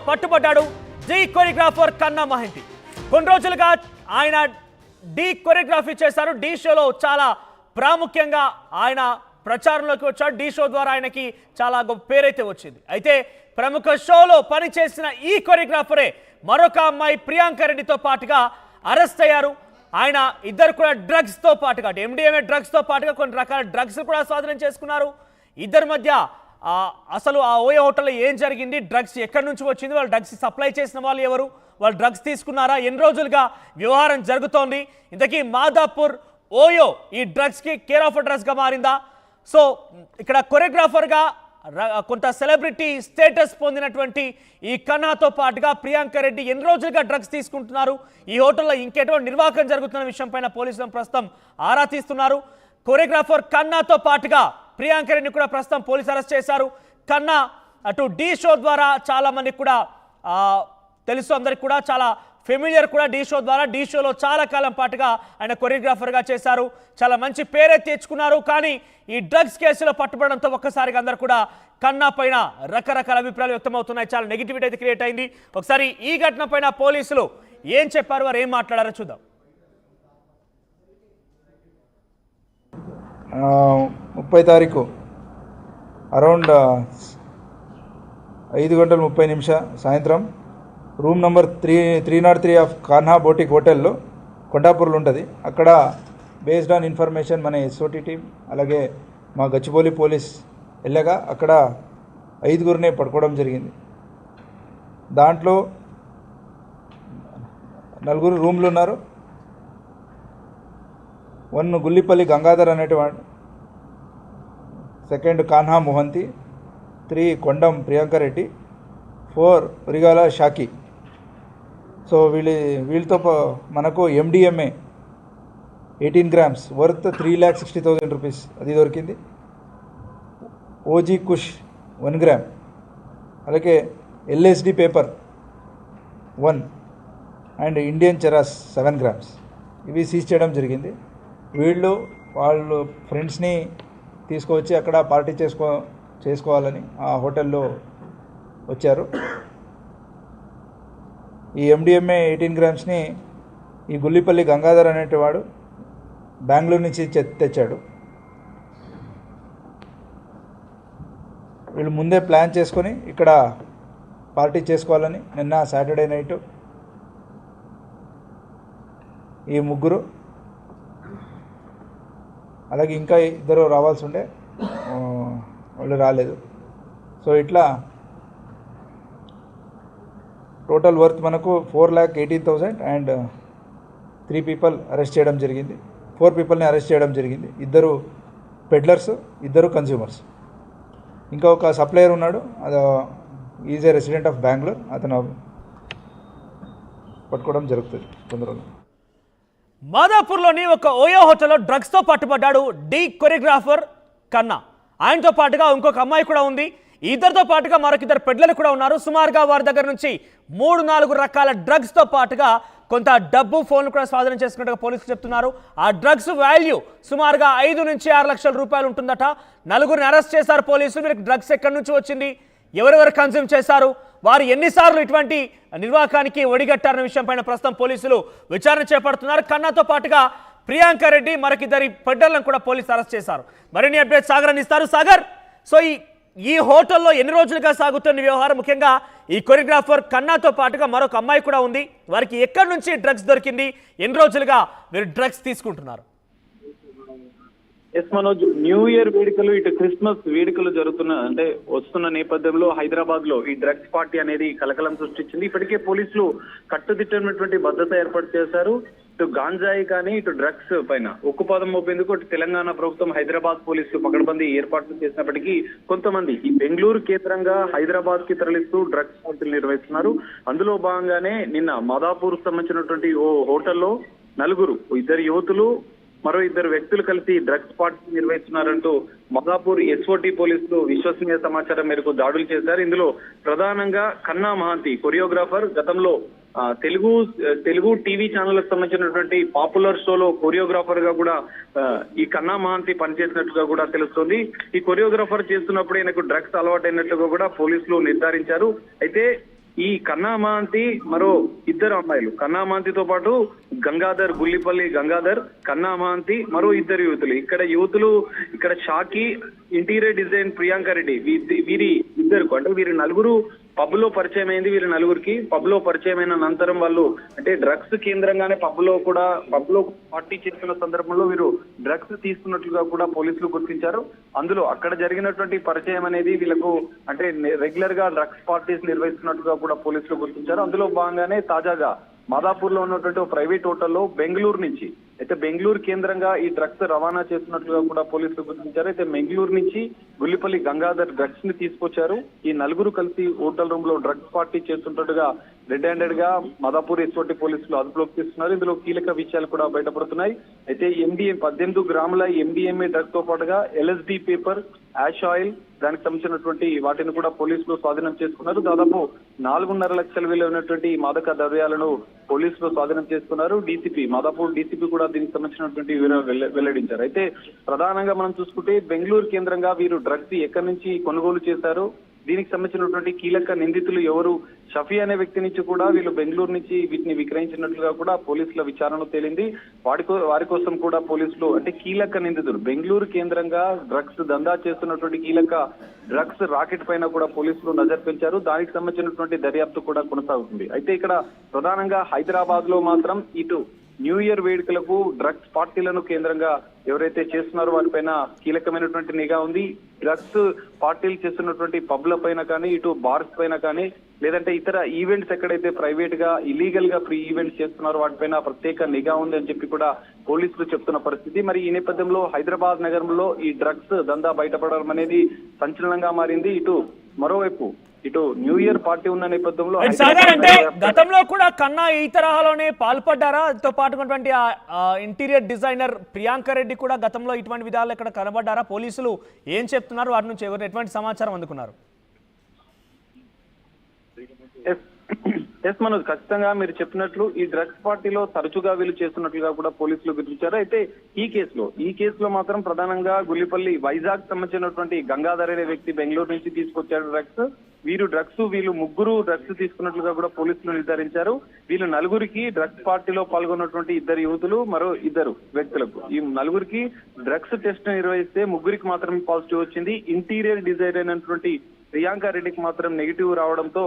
పట్టుబడ్డాడు D choreographer కన్నా మహంతి. కొన్ని రోజులుగా ఆయన డి కొరియోగ్రఫీ చేశారు. డి షోలో చాలా ప్రాముఖ్యంగా ఆయన ప్రచారంలోకి వచ్చాడు. డి షో ద్వారా ఆయనకి చాలా గొప్ప పేరైతే వచ్చింది. అయితే ప్రముఖ షోలో పనిచేసిన ఈ కొరియోగ్రాఫరే మరొక అమ్మాయి ప్రియాంక రెడ్డితో పాటుగా అరెస్ట్ అయ్యారు. ఆయన ఇద్దరు కూడా డ్రగ్స్తో పాటుగా ఎండిఎంఏ డ్రగ్స్తో పాటుగా కొన్ని రకాల డ్రగ్స్ కూడా స్వాధీనం చేసుకున్నారు. ఇద్దరి మధ్య అసలు ఆ ఓయో హోటల్లో ఏం జరిగింది, డ్రగ్స్ ఎక్కడి నుంచి వచ్చింది, వాళ్ళు డ్రగ్స్ సప్లై చేసిన వాళ్ళు ఎవరు, వాళ్ళు డ్రగ్స్ తీసుకున్నారా, ఎన్ని రోజులుగా వ్యవహారం జరుగుతోంది, ఇంతకీ మాదాపూర్ ఓయో ఈ డ్రగ్స్కి కేర్ ఆఫ్ అడ్రస్గా మారిందా? సో ఇక్కడ కొరియోగ్రాఫర్గా కొంత సెలబ్రిటీ స్టేటస్ పొందినటువంటి ఈ కన్నాతో పాటుగా ప్రియాంక రెడ్డి ఎన్ని రోజులుగా డ్రగ్స్ తీసుకుంటున్నారు, ఈ హోటల్లో ఇంకెటువంటి నిర్వాహకం జరుగుతున్న విషయం పైన పోలీసులు ప్రస్తుతం ఆరా తీస్తున్నారు. కొరియోగ్రాఫర్ కన్నాతో పాటుగా ప్రియాంక రెడ్డిని కూడా ప్రస్తుతం పోలీసు అరెస్ట్ చేశారు. కన్నా అటు డి షో ద్వారా చాలా మందికి కూడా తెలుసు, అందరికి కూడా చాలా ఫెమిలియర్ కూడా డి షో ద్వారా. డి షోలో చాలా కాలం పాటుగా ఆయన కొరియోగ్రాఫర్గా చేశారు, చాలా మంచి పేరే తెచ్చుకున్నారు. కానీ ఈ డ్రగ్స్ కేసులో పట్టుబడడంతో ఒక్కసారిగా అందరు కూడా కన్నా పైన రకరకాల అభిప్రాయాలు వ్యక్తమవుతున్నాయి. చాలా నెగిటివిటీ అయితే క్రియేట్ అయింది. ఒకసారి ఈ ఘటన పైన పోలీసులు ఏం చెప్పారు, వారు ఏం మాట్లాడారో చూద్దాం. 30 తారీఖు అరౌండ్ 5:30 సాయంత్రం room number 303 of Kanha boutique హోటల్లో కొండాపూర్లో ఉంటుంది. అక్కడ బేస్డ్ ఆన్ ఇన్ఫర్మేషన్ మన ఎస్ఓటీ టీం అలాగే మా గచ్చిబౌలి పోలీస్ వెళ్ళగా అక్కడ 5గురిని పట్టుకోవడం జరిగింది. దాంట్లో 4 రూమ్లు ఉన్నారు. 1 గుల్లిపల్లి గంగాధర్ అనేటివాడు, 2 కాన్హా మోహంతి, 3 కొండం ప్రియాంక రెడ్డి, 4 ఉరిగాల షాకి. సో వీళ్ళతో మనకు ఎండిఎంఏ 18 గ్రామ్స్ వర్త్ 3,60,000 రూపీస్ అది దొరికింది. ఓజీ కుష్ 1 గ్రామ్, అలాగే LSD paper 1 and Indian charas 7 grams ఇవి సీజ్ చేయడం జరిగింది. వాళ్ళు ఫ్రెండ్స్ని తీసుకువచ్చి అక్కడ పార్టీ చేసుకోవాలని ఆ హోటల్లో వచ్చారు. ఈ ఎండిఎంఏ 18 గ్రామ్స్ని ఈ గుల్లిపల్లి గంగాధర్ అనేటివాడు బెంగళూరు నుంచి తెచ్చాడు. వీళ్ళు ముందే ప్లాన్ చేసుకొని ఇక్కడ పార్టీ చేసుకోవాలని నిన్న సాటర్డే నైట్ ఈ 3 అలాగే ఇంకా 2 రావాల్సి ఉండే వాళ్ళు రాలేదు. సో ఇట్లా టోటల్ వర్త్ మనకు 4,18,000 అండ్ 3 పీపుల్ అరెస్ట్ చేయడం జరిగింది. 4 పీపుల్ని అరెస్ట్ చేయడం జరిగింది. 2 పెడ్లర్స్, 2 కన్స్యూమర్స్, ఇంకా ఒక సప్లయర్ ఉన్నాడు, అది is a resident of Bengaluru, అతను పట్టుకోవడం జరుగుతుంది తొందరలో. మాదాపూర్లోని ఒక ఓయో హోటల్లో డ్రగ్స్తో పట్టుబడ్డాడు డి కొరియోగ్రాఫర్ కన్నా. ఆయనతో పాటుగా ఇంకొక అమ్మాయి కూడా ఉంది. ఇద్దరితో పాటుగా మరొక 2 పెడ్లర్లు కూడా ఉన్నారు. సుమారుగా వారి దగ్గర నుంచి 3-4 రకాల డ్రగ్స్తో పాటుగా కొంత డబ్బు, ఫోన్లు కూడా స్వాధీనం చేసుకున్నట్టుగా పోలీసులు చెప్తున్నారు. ఆ డ్రగ్స్ వాల్యూ సుమారుగా 5 నుంచి 6 లక్షల రూపాయలు ఉంటుందట. 4గురిని అరెస్ట్ చేశారు పోలీసులు. వీరికి డ్రగ్స్ ఎక్కడి నుంచి వచ్చింది, ఎవరెవరు కన్జ్యూమ్ చేశారు, వారు ఎన్నిసార్లు ఇటువంటి నిర్వాహకానికి ఒడిగట్టారన్న విషయం పైన ప్రస్తుతం పోలీసులు విచారణ చేపడుతున్నారు. కన్నాతో పాటుగా ప్రియాంక రెడ్డి మరొక 2 పెడ్లర్లను కూడా పోలీసులు అరెస్ట్ చేశారు. మరిన్ని అప్డేట్స్ సాగర్ అందిస్తారు. సాగర్, సో ఈ హోటల్లో ఎన్ని రోజులుగా సాగుతున్న వ్యవహారం, ముఖ్యంగా ఈ కొరియోగ్రాఫర్ కన్నాతో పాటుగా మరొక అమ్మాయి కూడా ఉంది, వారికి ఎక్కడి నుంచి డ్రగ్స్ దొరికింది, ఎన్ని రోజులుగా మీరు డ్రగ్స్ తీసుకుంటున్నారు? ఎస్ మనోజ్, న్యూ ఇయర్ వేడుకలు ఇటు క్రిస్మస్ వేడుకలు వస్తున్న నేపథ్యంలో హైదరాబాద్ లో ఈ డ్రగ్స్ పార్టీ అనేది కలకలం సృష్టించింది. ఇప్పటికే పోలీసులు కట్టుదిట్టమైనటువంటి భద్రత ఏర్పాటు చేశారు. ఇటు గాంజాయి కానీ ఇటు డ్రగ్స్ పైన ఉక్కుపాదం మోపేందుకు ఇటు తెలంగాణ ప్రభుత్వం, హైదరాబాద్ పోలీసులు పకడ్బందీ ఏర్పాట్లు చేసినప్పటికీ కొంతమంది ఈ బెంగళూరు కేంద్రంగా హైదరాబాద్ కి తరలిస్తూ డ్రగ్స్ పార్టీలు నిర్వహిస్తున్నారు. అందులో భాగంగానే నిన్న మాదాపూర్ సంబంధించినటువంటి ఓ హోటల్లో 4 2 యువతులు మరో 2 వ్యక్తులు కలిసి డ్రగ్స్ పార్టీ నిర్వహిస్తున్నారంటూ మాదాపూర్ ఎస్ఓటీ పోలీసులు విశ్వసనీయ సమాచారం మేరకు దాడులు చేశారు. ఇందులో ప్రధానంగా కన్నా మహంతి కొరియోగ్రాఫర్, గతంలో తెలుగు టీవీ ఛానళ్లకు సంబంధించినటువంటి పాపులర్ షోలో కొరియోగ్రాఫర్ గా కూడా ఈ కన్నా మహంతి పనిచేసినట్టుగా కూడా తెలుస్తోంది. ఈ కొరియోగ్రాఫర్ చేస్తున్నప్పుడు ఆయనకు డ్రగ్స్ అలవాటైనట్టుగా కూడా పోలీసులు నిర్ధారించారు. అయితే ఈ కన్నా మహంతి మరో ఇద్దరు అమ్మాయిలు, కన్నా మహంతితో పాటు గంగాధర్, గుల్లిపల్లి గంగాధర్, కన్నా మహంతి, మరో ఇద్దరు యువతులు. ఇక్కడ షాకి, ఇంటీరియర్ డిజైన్ ప్రియాంక రెడ్డి, వీరి ఇద్దరు అంటే వీరి నలుగురు పబ్ లో పరిచయం అయింది. వీరి నలుగురికి పబ్ లో పరిచయం అయిన అనంతరం వాళ్ళు అంటే డ్రగ్స్ కేంద్రంగానే పబ్ లో పార్టీ చేస్తున్న సందర్భంలో వీరు డ్రగ్స్ తీసుకున్నట్లుగా కూడా పోలీసులు గుర్తించారు. అందులో అక్కడ జరిగినటువంటి పరిచయం అనేది వీళ్ళకు అంటే రెగ్యులర్ గా డ్రగ్స్ పార్టీస్ నిర్వహిస్తున్నట్టుగా కూడా పోలీసులు గుర్తించారు. అందులో భాగంగానే తాజాగా మాదాపూర్ లో ఉన్నటువంటి ఒక ప్రైవేట్ హోటల్లో బెంగళూరు నుంచి అయితే బెంగళూరు కేంద్రంగా ఈ డ్రగ్స్ రవాణా చేస్తున్నట్లుగా కూడా పోలీసులు గుర్తించారు. అయితే బెంగళూరు నుంచి గుల్లిపల్లి గంగాధర్ డ్రగ్స్ ని తీసుకొచ్చారు. ఈ నలుగురు కలిసి హోటల్ రూమ్ లో డ్రగ్స్ పార్టీ చేస్తుంటట్టుగా రెడ్ హ్యాండెడ్ గా మాదాపూర్ ఎస్ఓటి పోలీసులు అదుపులోకి తీస్తున్నారు. ఇందులో కీలక విషయాలు కూడా బయటపడుతున్నాయి. అయితే 18 గ్రాముల MDMA డ్రగ్ తో పాటుగా LSD పేపర్, యాష్ ఆయిల్, దానికి సంబంధించినటువంటి వాటిని కూడా పోలీసులు స్వాధీనం చేసుకున్నారు. దాదాపు 4.5 లక్షల విలువైనటువంటి మాదక ద్రవ్యాలను పోలీసులు స్వాధీనం చేసుకున్నారు. మాదాపూర్ డీసీపీ కూడా దీనికి సంబంధించినటువంటి వివరాలు వెల్లడించారు. అయితే ప్రధానంగా మనం చూసుకుంటే బెంగళూరు కేంద్రంగా వీరు డ్రగ్స్ ఎక్కడి నుంచి కొనుగోలు చేశారు, దీనికి సంబంధించినటువంటి కీలక నిందితులు ఎవరు, షఫీ అనే వ్యక్తి నుంచి కూడా వీళ్ళు బెంగళూరు నుంచి వీటిని విక్రయించినట్లుగా కూడా పోలీసుల విచారణలో తేలింది. వారి కోసం కూడా పోలీసులు అంటే కీలక నిందితులు బెంగళూరు కేంద్రంగా డ్రగ్స్ దందా చేస్తున్నటువంటి కీలక డ్రగ్స్ రాకెట్ పైన కూడా పోలీసులు నజర్ పెంచారు. దానికి సంబంధించినటువంటి దర్యాప్తు కూడా కొనసాగుతుంది. అయితే ఇక్కడ ప్రధానంగా హైదరాబాద్ లో మాత్రం ఇటు న్యూ ఇయర్ వేడుకలకు డ్రగ్స్ పార్టీలను కేంద్రంగా ఎవరైతే చేస్తున్నారో వాటిపైన కీలకమైనటువంటి నిఘా ఉంది. డ్రగ్స్ పార్టీలు చేస్తున్నటువంటి పబ్ల పైన కానీ, ఇటు బార్స్ పైన కానీ, లేదంటే ఇతర ఈవెంట్స్ ఎక్కడైతే ప్రైవేట్ గా ఇలీగల్ గా ప్రీ ఈవెంట్స్ చేస్తున్నారో వాటిపైన ప్రత్యేక నిఘా ఉంది అని చెప్పి కూడా పోలీసులు చెప్తున్న పరిస్థితి. మరి ఈ నేపథ్యంలో హైదరాబాద్ నగరంలో ఈ డ్రగ్స్ దందా బయటపడడం అనేది సంచలనంగా మారింది. మరోవైపు న్యూ ఇయర్ పార్టీ ఉన్న నేపథ్యంలో అంటే గతంలో కూడా కన్నా ఈ తరహాలోనే పాల్పడ్డారా? తో పాటున్నటువంటి ఇంటీరియర్ డిజైనర్ ప్రియాంక రెడ్డి కూడా గతంలో ఇటువంటి విధాలు ఇక్కడ కనబడ్డారా? పోలీసులు ఏం చెప్తున్నారు? వాటి నుంచి ఎటువంటి సమాచారం అందుకున్నారు? ఎస్ మనోజ్, ఖచ్చితంగా మీరు చెప్పినట్లు ఈ డ్రగ్స్ పార్టీలో తరచుగా వీళ్ళు చేస్తున్నట్లుగా కూడా పోలీసులు గుర్తించారు. అయితే ఈ కేసులో మాత్రం ప్రధానంగా గుల్లిపల్లి వైజాగ్ సంబంధించినటువంటి గంగాధర్ అనే వ్యక్తి బెంగళూరు నుంచి తీసుకొచ్చారు డ్రగ్స్. వీళ్ళు ముగ్గురు డ్రగ్స్ తీసుకున్నట్లుగా కూడా పోలీసులు నిర్ధారించారు. వీళ్ళు నలుగురికి డ్రగ్స్ పార్టీలో పాల్గొన్నటువంటి ఇద్దరు యువతులు, మరో ఇద్దరు వ్యక్తులకు ఈ నలుగురికి డ్రగ్స్ టెస్ట్ నిర్వహిస్తే ముగ్గురికి మాత్రమే పాజిటివ్ వచ్చింది. ఇంటీరియర్ డిజైనర్ అయినటువంటి ప్రియాంక రెడ్డికి మాత్రం నెగిటివ్ రావడంతో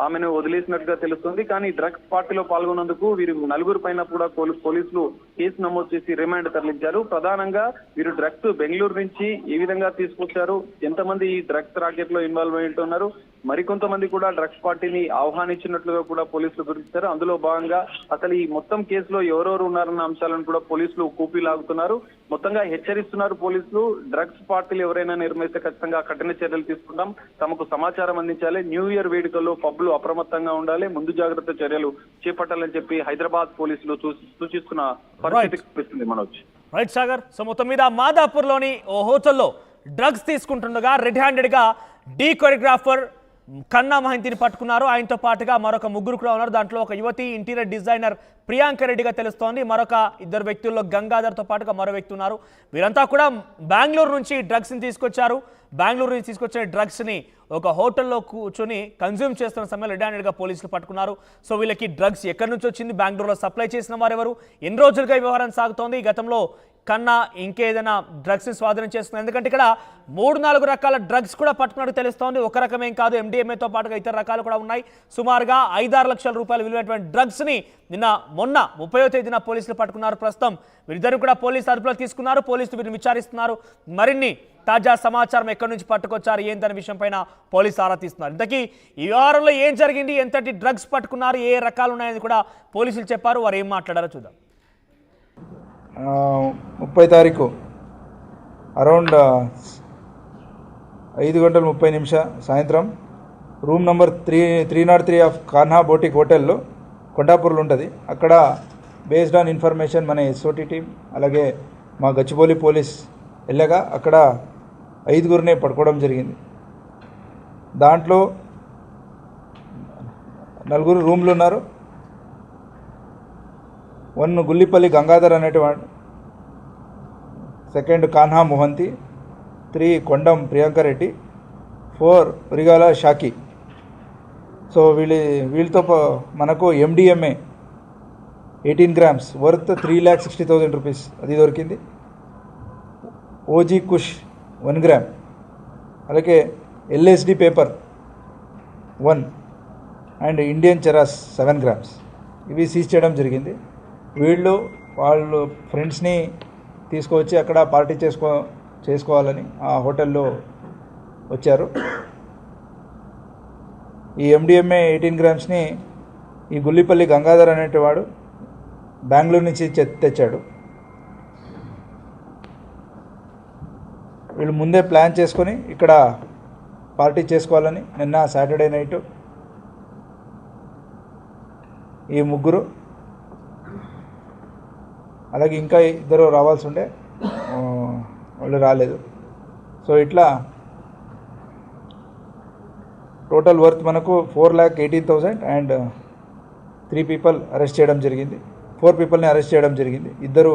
ఆమెను వదిలేసినట్టుగా తెలుస్తుంది. కానీ డ్రగ్స్ పార్టీలో పాల్గొన్నందుకు వీరు నలుగురు పైన కూడా పోలీసులు కేసు నమోదు చేసి రిమాండ్ తరలించారు. ప్రధానంగా వీరు డ్రగ్స్ బెంగళూరు నుంచి ఏ విధంగా తీసుకొచ్చారు, ఎంతమంది ఈ డ్రగ్స్ రాకెట్ లో ఇన్వాల్వ్ అయి ఉంటున్నారు, మరికొంతమంది కూడా డ్రగ్స్ పార్టీని ఆహ్వానించినట్లుగా కూడా పోలీసులు గుర్తించారు. అందులో భాగంగా అసలు ఈ మొత్తం కేసులో ఎవరెవరు ఉన్నారన్న అంశాలను కూడా పోలీసులు కూపీ లాగుతున్నారు. మొత్తంగా హెచ్చరిస్తున్నారు పోలీసులు. డ్రగ్స్ పార్టీలు ఎవరైనా నిర్మిస్తే ఖచ్చితంగా కఠిన చర్యలు తీసుకుంటాం, తమకు సమాచారం అందించాలి, న్యూ ఇయర్ వేడుకల్లో పబ్లు అప్రమత్తంగా ఉండాలి, ముందు జాగ్రత్త చర్యలు చేపట్టాలని చెప్పి హైదరాబాద్ పోలీసులు సూచిస్తున్న పరిస్థితి కనిపిస్తుంది. మనోజ్, రైట్ సాగర్. సో మొత్తం మీద మాదాపూర్ లోని ఓ హోటల్లో డ్రగ్స్ తీసుకుంటుండగా రెడ్ హ్యాండెడ్ గా డీ కొరియోగ్రాఫర్ కన్నా మహంతిని పట్టుకున్నారు. ఆయనతో పాటుగా మరొక ముగ్గురు కూడా ఉన్నారు. దాంట్లో ఒక యువతి ఇంటీరియర్ డిజైనర్ ప్రియాంక రెడ్డిగా తెలుస్తోంది. మరొక ఇద్దరు వ్యక్తుల్లో గంగాధర్తో పాటుగా మరో వ్యక్తి ఉన్నారు. వీరంతా కూడా బెంగళూరు నుంచి డ్రగ్స్ని తీసుకొచ్చారు. బెంగళూరు నుంచి తీసుకొచ్చిన డ్రగ్స్ని ఒక హోటల్లో కూర్చొని కన్జ్యూమ్ చేస్తున్న సమయంలో రెడ్ హ్యాండెడ్గా పోలీసులు పట్టుకున్నారు. సో వీళ్ళకి డ్రగ్స్ ఎక్కడి నుంచి వచ్చింది, బెంగళూరులో సప్లై చేసిన వారెవరు, ఎన్ని రోజులుగా ఈ వ్యవహారం సాగుతోంది, గతంలో కన్నా ఇంకేదైనా డ్రగ్స్ స్వాధీనం చేస్తుంది? ఎందుకంటే ఇక్కడ 3-4 రకాల డ్రగ్స్ కూడా పట్టుకున్నట్టు తెలుస్తోంది. ఒక రకమేం కాదు, MDMAతో పాటుగా ఇతర రకాలు కూడా ఉన్నాయి. సుమారుగా 5-6 లక్షల రూపాయలు విలువైనటువంటి డ్రగ్స్ని మొన్న 30వ తేదీన పోలీసులు పట్టుకున్నారు. ప్రస్తుతం వీరిద్దరు కూడా పోలీసు అదుపులో తీసుకున్నారు. పోలీసులు వీరిని విచారిస్తున్నారు. మరిన్ని తాజా సమాచారం ఎక్కడి నుంచి పట్టుకొచ్చారు ఏంటనే విషయం పైన పోలీసు ఆరా తీస్తున్నారు. ఇంతకీ ఈ వ్యవహారంలో ఏం జరిగింది, ఎంతటి డ్రగ్స్ పట్టుకున్నారు, ఏ రకాలు ఉన్నాయని కూడా పోలీసులు చెప్పారు. వారు ఏం మాట్లాడారో చూద్దాం. 30 తారీఖు అరౌండ్ 5:30 సాయంత్రం room number 303 of Kanha boutique హోటల్లో కొండాపూర్లో ఉంటుంది. అక్కడ బేస్డ్ ఆన్ ఇన్ఫర్మేషన్ మన ఎస్ఓటి టీం అలాగే మా గచ్చిబౌలి పోలీస్ వెళ్ళగా అక్కడ 5గురినే పట్టుకోవడం జరిగింది. దాంట్లో 4 రూమ్లు ఉన్నారు. 1 గుల్లిపల్లి గంగాధర్ అనేటివాడు, 2 కాన్హా మోహంతి, 3 కొండం ప్రియాంక రెడ్డి, 4 ఉరిగాల షాకి. సో వీళ్ళతో మనకు MDMA 18 grams వర్త్ 3,60,000 రూపీస్ అది దొరికింది. ఓజీ కుష్ 1 gram, అలాగే LSD paper 1 and Indian charas 7 grams ఇవి సీజ్ చేయడం జరిగింది. వాళ్ళు ఫ్రెండ్స్ని తీసుకువచ్చి అక్కడ పార్టీ చేసుకోవాలని ఆ హోటల్లో వచ్చారు. ఈ MDMA 18 గ్రామ్స్ని ఈ గుల్లిపల్లి గంగాధర్ అనేటివాడు బెంగళూరు నుంచి తెచ్చాడు. వీళ్ళు ముందే ప్లాన్ చేసుకొని ఇక్కడ పార్టీ చేసుకోవాలని నిన్న సాటర్డే నైట్ ఈ ముగ్గురు, అలాగే ఇంకా ఇద్దరు రావాల్సి ఉండే వాళ్ళు రాలేదు. సో ఇట్లా టోటల్ వర్త్ మనకు 4,18,000 అండ్ 4 పీపుల్ని అరెస్ట్ చేయడం జరిగింది. ఇద్దరు